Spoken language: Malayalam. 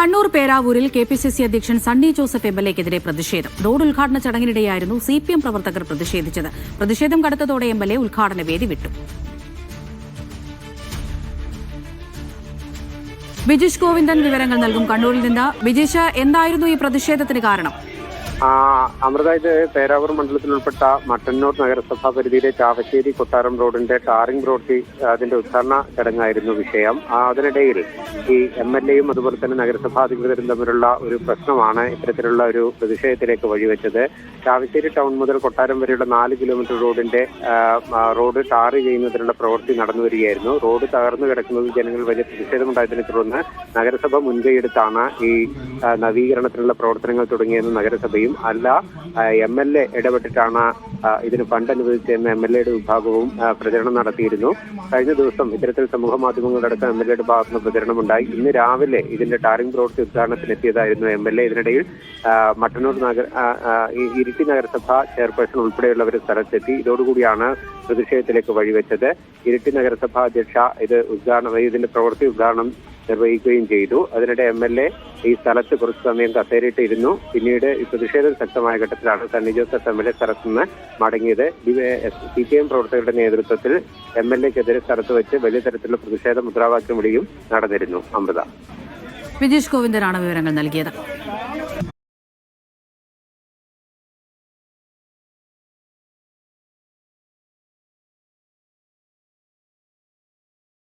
കണ്ണൂർ പേരാവൂരിൽ കെപിസിസി അധ്യക്ഷൻ സണ്ണി ജോസഫ് എംഎൽഎക്കെതിരെ പ്രതിഷേധം. റോഡ് ഉദ്ഘാടന ചടങ്ങിനിടെയായിരുന്നു സിപിഎം പ്രവർത്തകർ പ്രതിഷേധിച്ചത്. പ്രതിഷേധം കടുത്തതോടെ എംഎൽഎ ഉദ്ഘാടന വേദി വിട്ടു. ബിജീഷ് ഗോവിന്ദൻ വിവരങ്ങൾ നൽകും കണ്ണൂരിൽ നിന്ന്. ബിജീഷ്, എന്തായിരുന്നു ഈ പ്രതിഷേധത്തിന് കാരണം? അമൃത, ഇത് പേരാവൂർ മണ്ഡലത്തിൽ ഉൾപ്പെട്ട മട്ടന്നൂർ നഗരസഭാ പരിധിയിലെ ചാവശ്ശേരി കൊട്ടാരം റോഡിന്റെ ടാറിംഗ് പ്രവൃത്തി അതിന്റെ ഉദ്ഘാടന ചടങ്ങായിരുന്നു വിഷയം. അതിനിടയിൽ ഈ എംഎൽഎയും അതുപോലെ തന്നെ നഗരസഭാ അധികൃതരും തമ്മിലുള്ള ഒരു പ്രശ്നമാണ് ഇത്തരത്തിലുള്ള ഒരു പ്രതിഷേധത്തിലേക്ക് വഴിവെച്ചത്. ചാവശ്ശേരി ടൗൺ മുതൽ കൊട്ടാരം വരെയുള്ള 4 കിലോമീറ്റർ റോഡ് ടാർ ചെയ്യുന്നതിനുള്ള പ്രവൃത്തി നടന്നു വരികയായിരുന്നു. റോഡ് തകർന്നു കിടക്കുന്നത് ജനങ്ങൾ വലിയ പ്രതിഷേധമുണ്ടായതിനെ തുടർന്ന് നഗരസഭ മുൻകൈയെടുത്താണ് ഈ നവീകരണത്തിനുള്ള പ്രവർത്തനങ്ങൾ തുടങ്ങിയെന്ന് നഗരസഭയും അല്ല എംഎൽഎ ഇടപെട്ടിട്ടാണ് ഇതിന് ഫണ്ട് അനുവദിച്ചെന്ന് എംഎൽഎയുടെ വിഭാഗവും പ്രചരണം നടത്തിയിരുന്നു. കഴിഞ്ഞ ദിവസം ഇത്തരത്തിൽ സമൂഹ മാധ്യമങ്ങളടക്കം എംഎൽഎയുടെ ഭാഗത്തുനിന്ന് പ്രചരണമുണ്ടായി. ഇന്ന് രാവിലെ ഇതിന്റെ ടാറിംഗ് പ്രവൃത്തി ഉദ്ഘാടനത്തിനെത്തിയതായിരുന്നു എംഎൽഎ. ഇതിനിടയിൽ മട്ടന്നൂർ ഇരിട്ടി നഗരസഭ ചെയർപേഴ്സൺ ഉൾപ്പെടെയുള്ളവർ സ്ഥലത്തെത്തി. ഇതോടുകൂടിയാണ് പ്രതിഷേധത്തിലേക്ക് വഴിവെച്ചത്. ഇരിട്ടി നഗരസഭാ അധ്യക്ഷ ഇതിന്റെ പ്രവൃത്തി ഉദ്ഘാടനം നിർവഹിക്കുകയും ചെയ്തു. അതിനിടെ എംഎൽഎ ഈ സ്ഥലത്ത് കുറച്ചു സമയം കസേരയിട്ട് ഇരുന്നു. പിന്നീട് ഈ പ്രതിഷേധം ശക്തമായ ഘട്ടത്തിലാണ് സണ്ണി ജോസഫ് എംഎൽഎ സ്ഥലത്ത് നിന്ന് മടങ്ങിയത്. സിപിഎം പ്രവർത്തകരുടെ നേതൃത്വത്തിൽ എംഎൽഎക്കെതിരെ സ്ഥലത്ത് വെച്ച് വലിയ തരത്തിലുള്ള പ്രതിഷേധ മുദ്രാവാക്യം വിളിയും നടന്നിരുന്നു. അമൃത. ബിജീഷ് ഗോവിന്ദനാണ് വിവരങ്ങൾ നൽകിയത്.